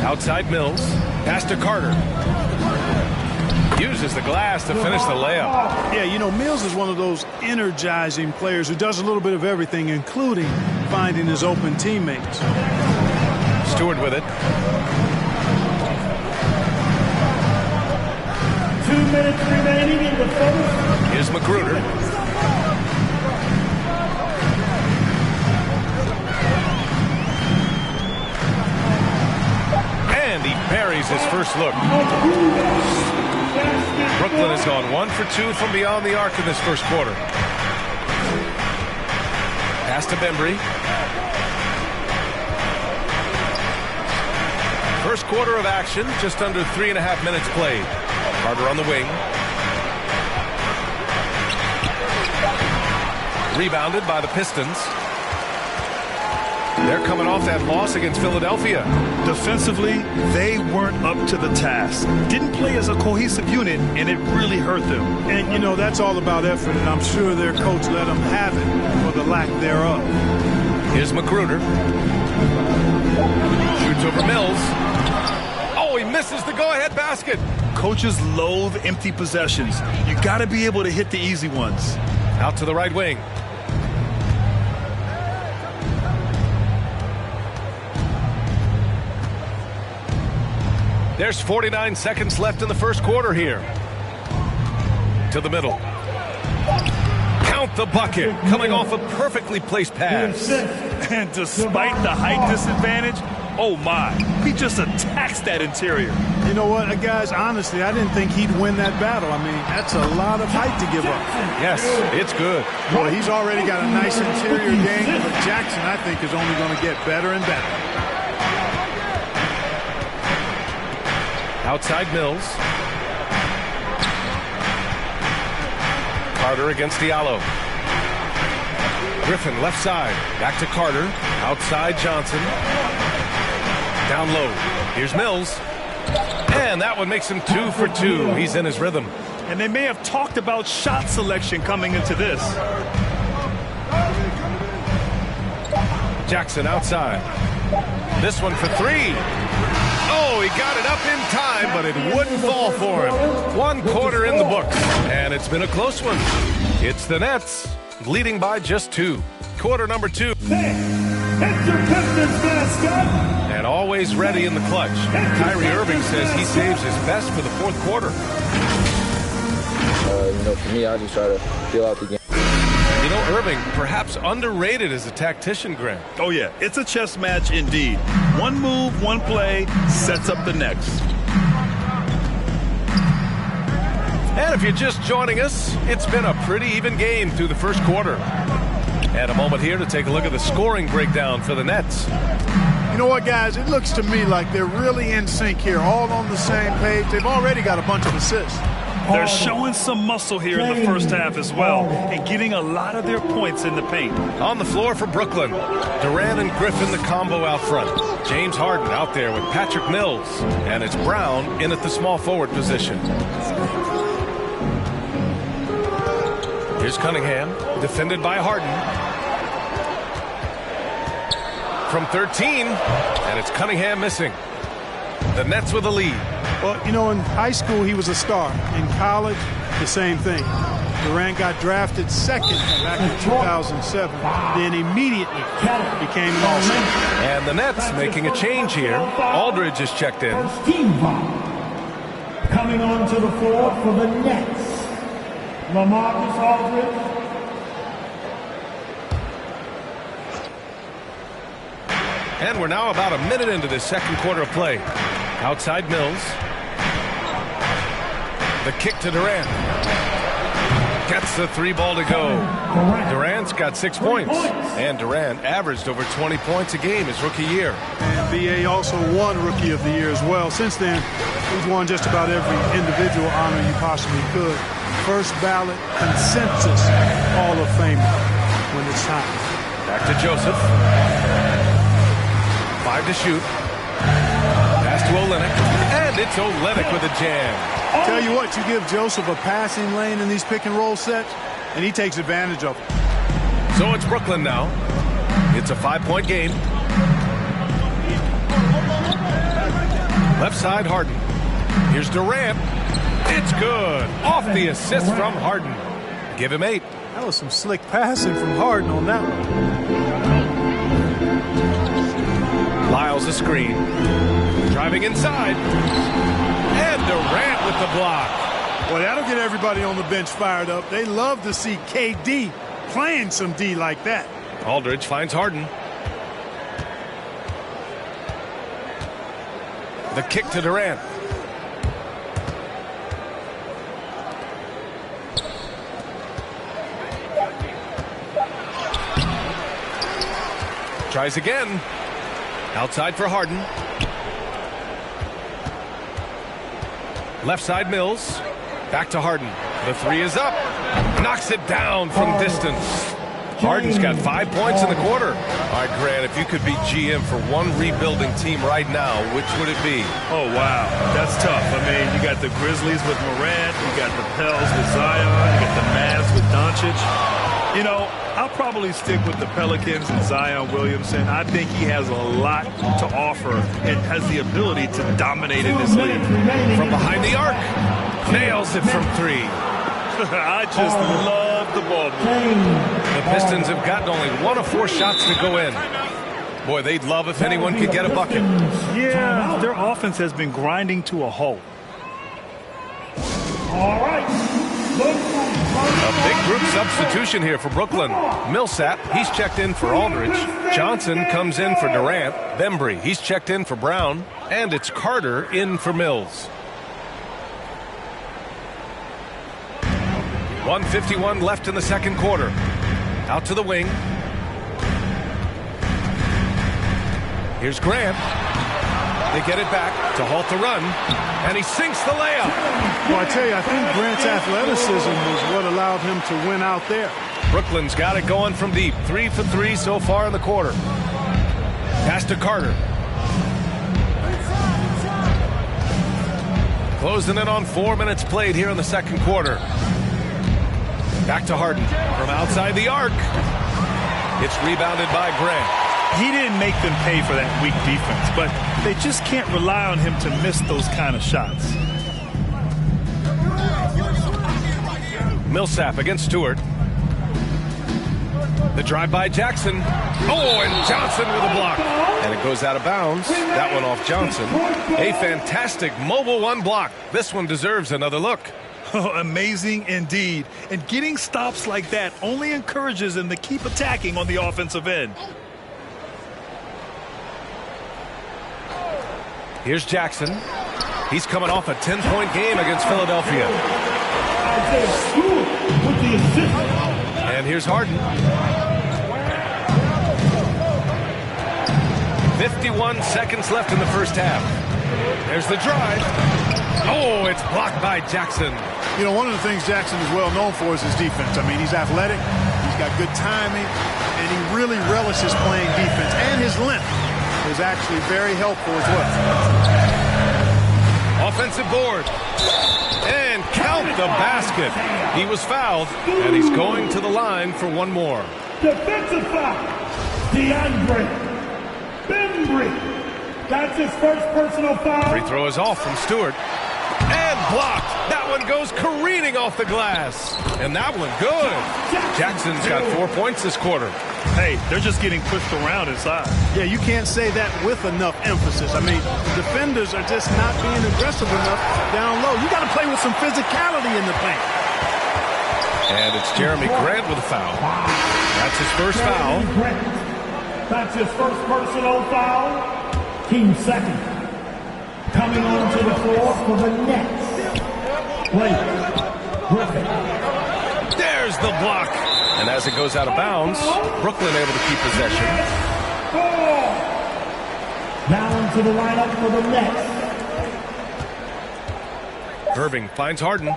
Outside Mills. Pass to Carter. Uses the glass to finish the layup. Yeah, you know, Mills is one of those energizing players who does a little bit of everything, including finding his open teammates. Stewart with it. 2 minutes remaining in the first. Here's Magruder. And he buries his first look. Brooklyn has gone 1 for 2 from beyond the arc in this first quarter. Pass to Bembry. First quarter of action, just under 3.5 minutes played. Carter on the wing. Rebounded by the Pistons. They're coming off that loss against Philadelphia. Defensively, they weren't up to the task. Didn't play as a cohesive unit, and it really hurt them. And, you know, that's all about effort, and I'm sure their coach let them have it for the lack thereof. Here's Magruder. Shoots over Mills. Oh, he misses the go-ahead basket. Coaches loathe empty possessions. You got to be able to hit the easy ones. Out to the right wing. There's 49 seconds left in the first quarter here. To the middle. Count the bucket. Coming off a perfectly placed pass. And despite the height disadvantage, oh my, he just attacks that interior. You know what, guys, honestly, I didn't think he'd win that battle. I mean, that's a lot of height to give up. Yes, it's good. Boy, he's already got a nice interior game, but Jackson, I think, is only going to get better and better. Outside Mills. Carter against Diallo. Griffin left side. Back to Carter. Outside Johnson. Down low. Here's Mills. And that one makes him 2 for 2. He's in his rhythm. And they may have talked about shot selection coming into this. Jackson outside. This one for 3. Oh, he got it up in time, but it wouldn't fall for him. 1 quarter in the books, and it's been a close one. It's the Nets, leading by just 2. Quarter number 2. And always ready in the clutch. Kyrie Irving says he saves his best for the fourth quarter. For me, I just try to feel out the game. You know, Irving, perhaps underrated as a tactician, Grant. Oh, yeah. It's a chess match indeed. One move, one play sets up the next. And if you're just joining us, it's been a pretty even game through the first quarter. And a moment here to take a look at the scoring breakdown for the Nets. You know what, guys? It looks to me like they're really in sync here, all on the same page. They've already got a bunch of assists. They're showing some muscle here in the first half as well and getting a lot of their points in the paint. On the floor for Brooklyn, Durant and Griffin the combo out front. James Harden out there with Patrick Mills. And it's Brown in at the small forward position. Here's Cunningham, defended by Harden. From 13, and it's Cunningham missing. The Nets with a lead. Well, you know, in high school, he was a star. In college, the same thing. Durant got drafted second back in 2007, then immediately became an All-Star. And the Nets making a change here. Aldridge is checked in. Coming onto the floor for the Nets, LaMarcus Aldridge. And we're now about a minute into this second quarter of play. Outside Mills. The kick to Durant. Gets the three ball to go. Durant's got 6 points. And Durant averaged over 20 points a game his rookie year. And B.A. also won Rookie of the Year as well. Since then, he's won just about every individual honor you possibly could. First ballot consensus Hall of Famer when it's time. Back to Joseph. 5 to shoot. Pass to Olynyk. And it's Olynyk with a jam. Tell you what, you give Joseph a passing lane in these pick and roll sets, and he takes advantage of it. So it's Brooklyn now. It's a 5-point game. Left side, Harden. Here's Durant. It's good. Off the assist from Harden. Give him 8. That was some slick passing from Harden on that one. Lyles a screen. Driving inside. And Durant with the block. Well, that'll get everybody on the bench fired up. They love to see KD playing some D like that. Aldridge finds Harden. The kick to Durant. Tries again. Outside for Harden. Left side Mills. Back to Harden. The three is up. Knocks it down from distance. Harden's got 5 points in the quarter. All right, Grant, if you could be GM for one rebuilding team right now, which would it be? Oh, wow. That's tough. I mean, you got the Grizzlies with Morant. You got the Pels with Zion. You got the Mavs with Doncic. You know, I'll probably stick with the Pelicans and Zion Williamson. I think he has a lot to offer and has the ability to dominate in this league. From behind the arc. Nails it from 3. I just love the ball. The Pistons have gotten only 1 of 4 shots to go in. Boy, they'd love if anyone could get a bucket. Yeah, their offense has been grinding to a halt. All right. A big group substitution here for Brooklyn. Millsap, he's checked in for Aldridge. Johnson comes in for Durant. Bembry, he's checked in for Brown. And it's Carter in for Mills. 1:51 left in the second quarter. Out to the wing. Here's Grant. They get it back to halt the run. And he sinks the layup. Well, I tell you, I think Grant's athleticism was what allowed him to win out there. Brooklyn's got it going from deep. 3 for 3 so far in the quarter. Pass to Carter. Closing in on 4 minutes played here in the second quarter. Back to Harden from outside the arc. It's rebounded by Grant. He didn't make them pay for that weak defense, but they just can't rely on him to miss those kind of shots. Millsap against Stewart. The drive by Jackson. Oh, and Johnson with a block. And it goes out of bounds. That one off Johnson. A fantastic mobile one block. This one deserves another look. Oh, amazing indeed. And getting stops like that only encourages them to keep attacking on the offensive end. Here's Jackson. He's coming off a 10-point game against Philadelphia. And here's Harden. 51 seconds left in the first half. There's the drive. Oh, it's blocked by Jackson. You know, one of the things Jackson is well known for is his defense. I mean, he's athletic, he's got good timing, and he really relishes playing defense. And his length is actually very helpful as well. Offensive board. And count the basket. He was fouled, and he's going to the line for one more. Defensive foul. DeAndre Bembry. That's his first personal foul. Free throw is off from Stewart. And blocked. That one goes careening off the glass. And that one good. Jackson's got 4 points this quarter. Hey, they're just getting pushed around inside. Yeah, you can't say that with enough emphasis. I mean, the defenders are just not being aggressive enough down low. You got to play with some physicality in the paint. And it's Jeremy Grant with a foul. That's his first foul. That's his first personal foul. Team second. Coming onto the floor for the Nets. Blake Griffin. There's the block. And as it goes out of bounds, Brooklyn able to keep possession. Now into the lineup for the Nets. Irving finds Harden.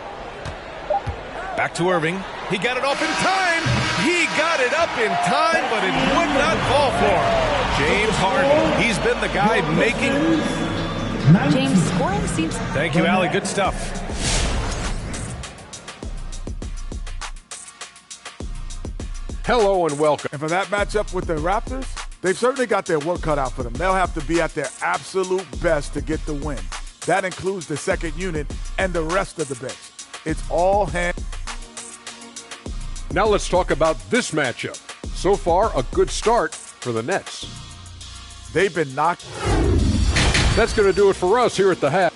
Back to Irving. He got it off in time. He got it up in time, but it would not fall for him. James Harden. He's been the guy making. James scoring seems. Thank you, Allie. Good stuff. Hello and welcome. And for that matchup with the Raptors, they've certainly got their work cut out for them. They'll have to be at their absolute best to get the win. That includes the second unit and the rest of the bench. It's all hands. Now let's talk about this matchup. So far, a good start for the Nets. They've been knocked. That's going to do it for us here at the half.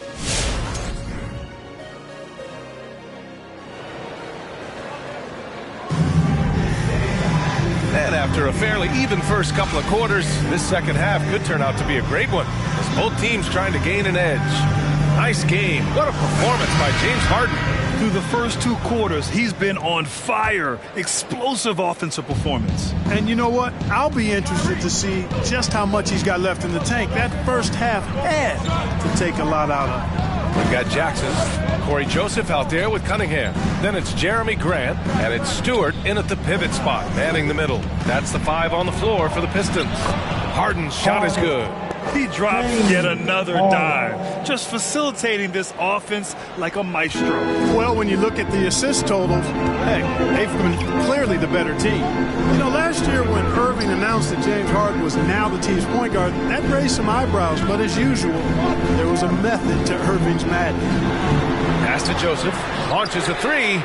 And after a fairly even first couple of quarters, this second half could turn out to be a great one, as both teams trying to gain an edge. Nice game. What a performance by James Harden. Through the first 2 quarters, he's been on fire. Explosive offensive performance. And you know what? I'll be interested to see just how much he's got left in the tank. That first half had to take a lot out of him. We've got Jackson, Corey Joseph out there with Cunningham. Then it's Jeremy Grant, and it's Stewart in at the pivot spot, manning the middle. That's the 5 on the floor for the Pistons. Harden's shot is good. He dropped yet another dime, just facilitating this offense like a maestro. Well, when you look at the assist totals, heck, they've been clearly the better team. You know, last year when Irving announced that James Harden was now the team's point guard, that raised some eyebrows, but as usual, there was a method to Irving's madness. Pass to Joseph, launches a 3,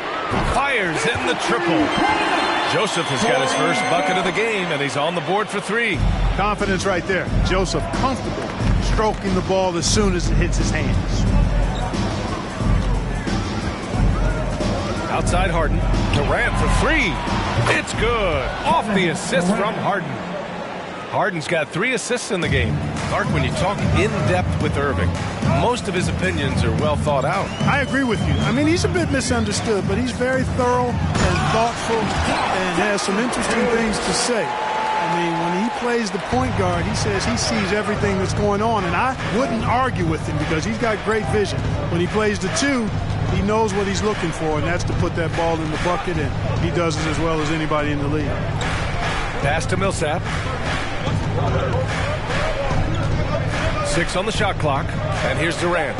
fires in the triple. Joseph has got his first bucket of the game, and he's on the board for 3. Confidence right there. Joseph comfortable stroking the ball as soon as it hits his hands. Outside Harden. Durant for 3. It's good. Off the assist from Harden. Harden's got 3 assists in the game. Clark, when you talk in-depth with Irving, most of his opinions are well thought out. I agree with you. I mean, he's a bit misunderstood, but he's very thorough and thoughtful and has some interesting things to say. I mean, when he plays the point guard, he says he sees everything that's going on, and I wouldn't argue with him because he's got great vision. When he plays the 2, he knows what he's looking for, and that's to put that ball in the bucket, and he does it as well as anybody in the league. Pass to Millsap. 6 on the shot clock, and here's Durant.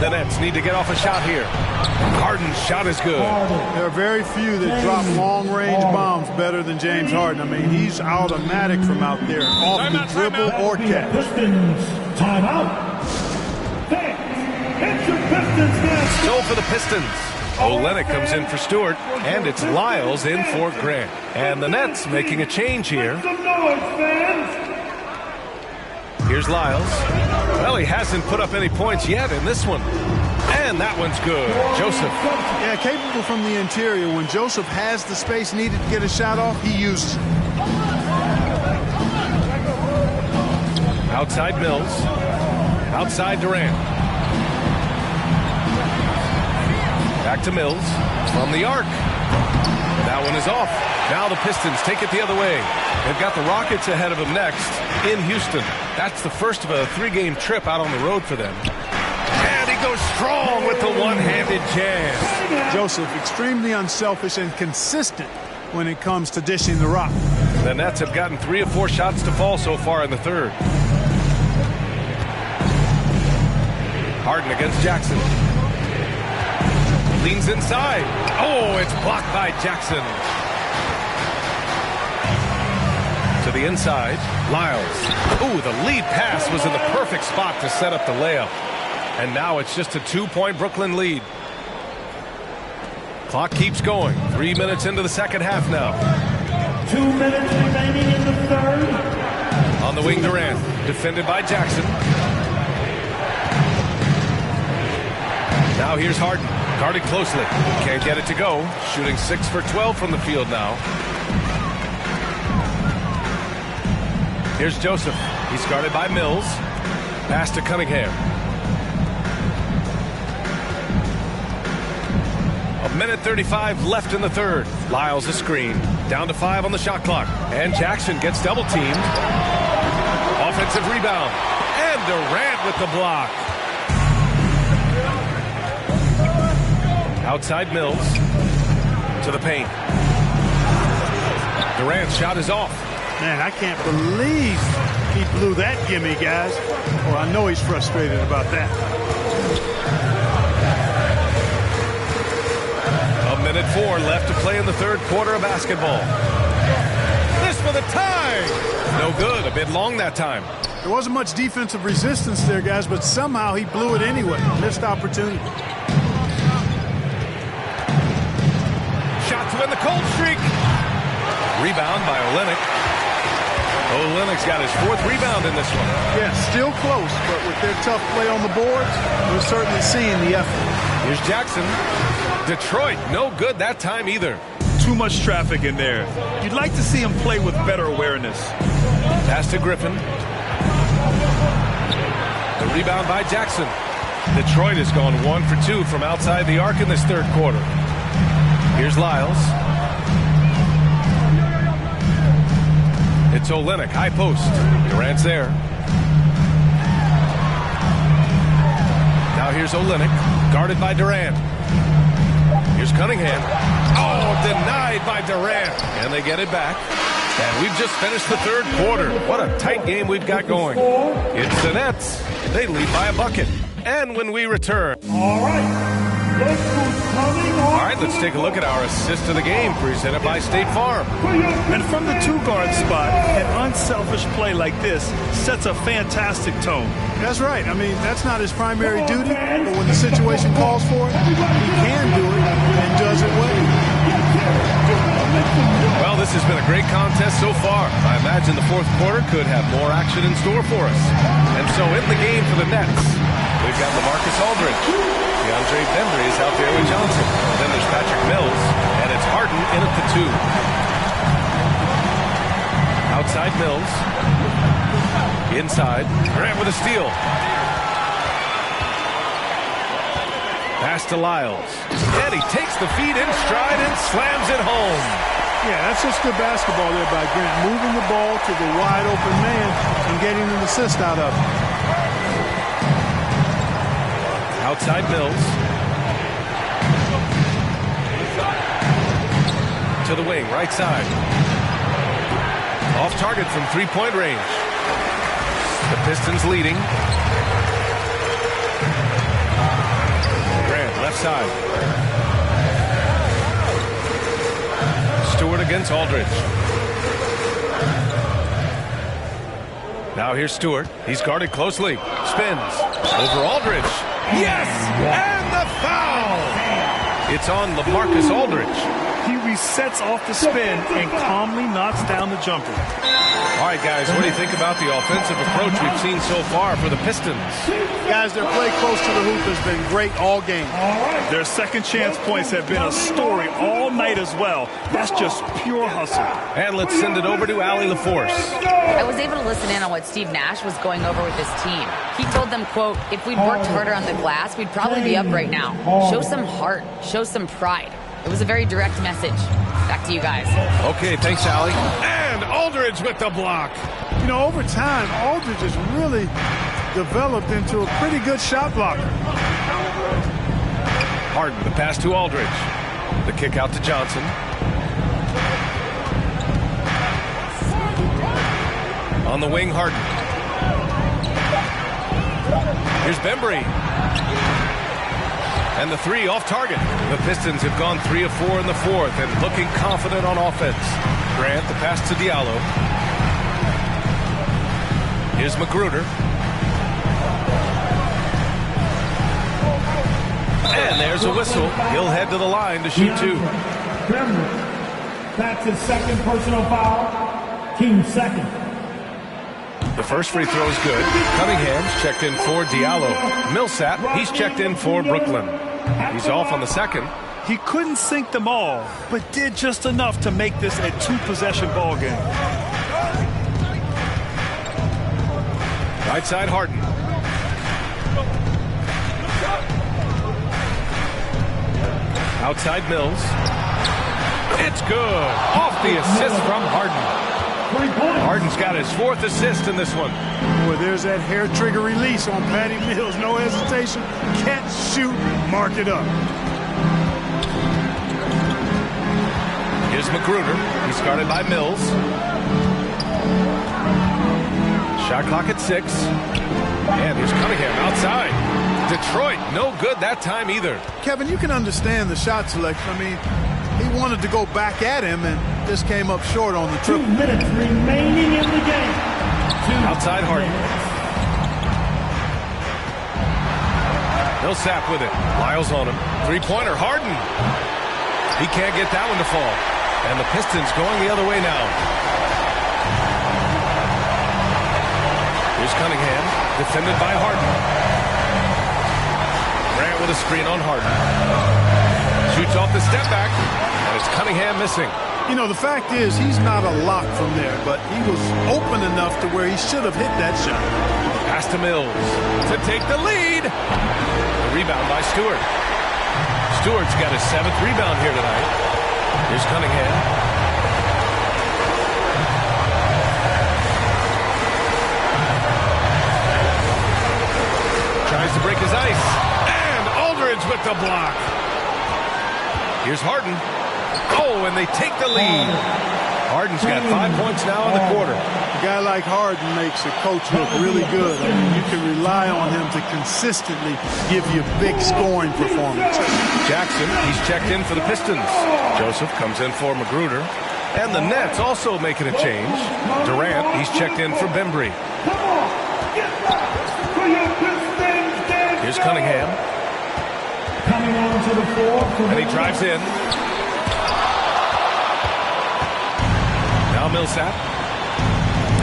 The Nets need to get off a shot here. Harden's shot is good. There are very few that drop long-range bombs better than James Harden. I mean, he's automatic from out there, off the dribble or catch. Pistons, timeout. So for the Pistons, Olynyk comes in for Stewart, and it's Lyles in for Grant. And the Nets making a change here. Here's Lyles. Well, he hasn't put up any points yet in this one. And that one's good. Joseph. Yeah, capable from the interior. When Joseph has the space needed to get a shot off, he uses it. Outside Mills. Outside Durant. Back to Mills. From the arc. That one is off. Now the Pistons take it the other way. They've got the Rockets ahead of them next in Houston. That's the first of a 3-game trip out on the road for them. And he goes strong with the one-handed jam. Joseph, extremely unselfish and consistent when it comes to dishing the rock. The Nets have gotten 3 of 4 shots to fall so far in the third. Harden against Jackson. Leans inside. Oh, it's blocked by Jackson. To the inside, Lyles. Ooh, the lead pass was in the perfect spot to set up the layup. And now it's just a 2-point Brooklyn lead. Clock keeps going. 3 minutes into the second half now. 2 minutes remaining in the third. On the wing, Durant. Defended by Jackson. Now here's Harden. Guarded closely. Can't get it to go. Shooting 6 for 12 from the field now. Here's Joseph. He's guarded by Mills. Pass to Cunningham. A minute 35 left in the third. Lyles a screen. Down to 5 on the shot clock. And Jackson gets double teamed. Offensive rebound. And Durant with the block. Outside Mills. To the paint. Durant's shot is off. Man, I can't believe he blew that gimme, guys. Well, I know he's frustrated about that. A minute 4 left to play in the third quarter of basketball. This for the tie. No good. A bit long that time. There wasn't much defensive resistance there, guys, but somehow he blew it anyway. Missed opportunity. Shot to end the cold streak. Rebound by Olynyk. Olynyk's got his 4th rebound in this one. Yeah, still close, but with their tough play on the boards, we're certainly seeing the effort. Here's Jackson. Detroit, no good that time either. Too much traffic in there. You'd like to see him play with better awareness. Pass to Griffin. The rebound by Jackson. Detroit has gone 1 for 2 from outside the arc in this third quarter. Here's Lyles. It's Olynyk, high post. Durant's there. Now here's Olynyk, guarded by Durant. Here's Cunningham. Oh, denied by Durant. And they get it back. And we've just finished the third quarter. What a tight game we've got going. It's the Nets. They lead by a bucket. And when we return... All right. All right, let's take a look at our assist of the game presented by State Farm. And from the 2-guard spot, an unselfish play like this sets a fantastic tone. That's right. I mean, that's not his primary duty, but when the situation calls for it, he can do it and does it well. Well, this has been a great contest so far. I imagine the fourth quarter could have more action in store for us. And so in the game for the Nets, we've got LaMarcus Aldridge. DeAndre Bembry is out there with Johnson. Then there's Patrick Mills, and it's Harden in at the 2. Outside Mills. Inside. Grant with a steal. Pass to Lyles. And he takes the feed in stride and slams it home. Yeah, that's just good basketball there by Grant. Moving the ball to the wide open man and getting an assist out of it. Outside Mills. To the wing, right side. Off target from 3-point range. The Pistons leading. Grant, left side. Stewart against Aldridge. Now here's Stewart. He's guarded closely. Spins. Over Aldridge. Yes! And the foul! It's on LaMarcus Aldridge. He resets off the spin and calmly knocks down the jumper. All right, guys, what do you think about the offensive approach we've seen so far for the Pistons? Guys, their play close to the hoop has been great all game. Their second chance points have been a story all night as well. That's just pure hustle. And let's send it over to Allie LaForce. I was able to listen in on what Steve Nash was going over with his team. He told them, quote, if we'd worked harder on the glass, we'd probably be up right now. Show some heart. Show some pride. It was a very direct message. Back to you guys. Okay, thanks, Allie. And Aldridge with the block. You know, over time, Aldridge has really developed into a pretty good shot blocker. Harden, the pass to Aldridge. The kick out to Johnson. On the wing, Harden. Here's Bembry. And the three off target. The Pistons have gone 3 of 4 in the fourth and looking confident on offense. Grant, the pass to Diallo. Here's Magruder. And there's a whistle. He'll head to the line to shoot two. That's his second personal foul. Team second. The first free throw is good. Cunningham's checked in for Diallo. Millsap, he's checked in for Brooklyn. He's off on the second. He couldn't sink them all, but did just enough to make this a two-possession ball game. Right side, Harden. Outside, Mills. It's good. Off the assist from Harden. Harden's got his fourth assist in this one. Boy, there's that hair trigger release on Patty Mills. No hesitation. Catch, shoot, mark it up. Here's Magruder. He's guarded by Mills. Shot clock at 6. And here's Cunningham outside. Detroit, no good that time either. Kevin, you can understand the shot selection. I mean, he wanted to go back at him and just came up short on the triple. 2 minutes remaining in the game. Outside Harden. Millsap with it. Lyles on him. Three-pointer. Harden. He can't get that one to fall. And the Pistons going the other way now. Here's Cunningham. Defended by Harden. Grant with a screen on Harden. Shoots off the step back. And it's Cunningham missing. You know, the fact is, he's not a lock from there, but he was open enough to where he should have hit that shot. Pass to Mills to take the lead. The rebound by Stewart. Stewart's got his 7th rebound here tonight. Here's Cunningham. Tries to break his ice. And Aldridge with the block. Here's Harden. Oh, and they take the lead. Harden's got 5 points now in the quarter. A guy like Harden makes a coach look really good. I mean, you can rely on him to consistently give you big scoring performances. Jackson, he's checked in for the Pistons. Joseph comes in for Magruder. And the Nets also making a change. Durant, he's checked in for Bembry. Here's Cunningham. Coming on to the floor. And he drives in. Now Millsap.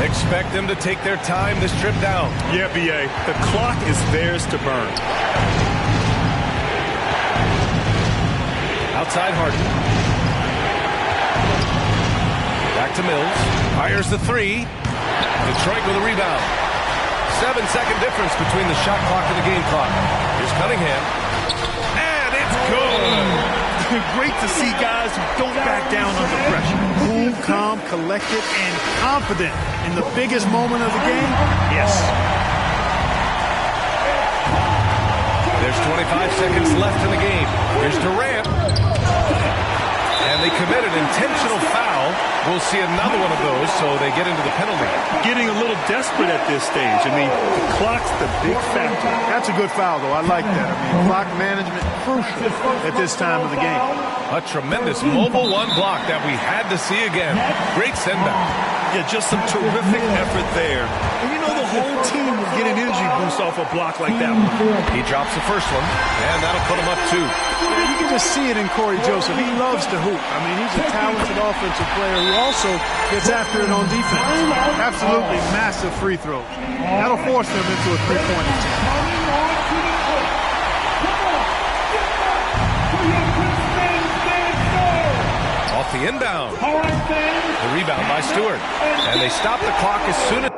Expect them to take their time this trip down. Yeah, B.A. The clock is theirs to burn. Outside Harden. Back to Mills. Fires the three. Detroit with a rebound. 7-second difference between the shot clock and the game clock. Here's Cunningham. And it's good. Great to see guys who don't back down under pressure. Cool, calm, collected, and confident in the biggest moment of the game. Yes. There's 25 seconds left in the game. Here's Durant. And they commit an intentional foul. We'll see another one of those, so they get into the penalty. Getting a little desperate at this stage. I mean, the clock's the big factor. That's a good foul, though. I like that. I mean, clock management, crucial at this time of the game. A tremendous mobile one block that we had to see again. Great send-back. Yeah, just some terrific effort there. And you know the whole team will get an energy boost off a block like that one. He drops the first one, and that'll put him up 2. You can just see it in Corey Joseph. He loves to hoop. I mean, he's a talented offensive player who also gets after it on defense. Absolutely massive free throws. That'll force them into a three-point attempt. Off the inbound. The rebound by Stewart. And they stop the clock as soon as...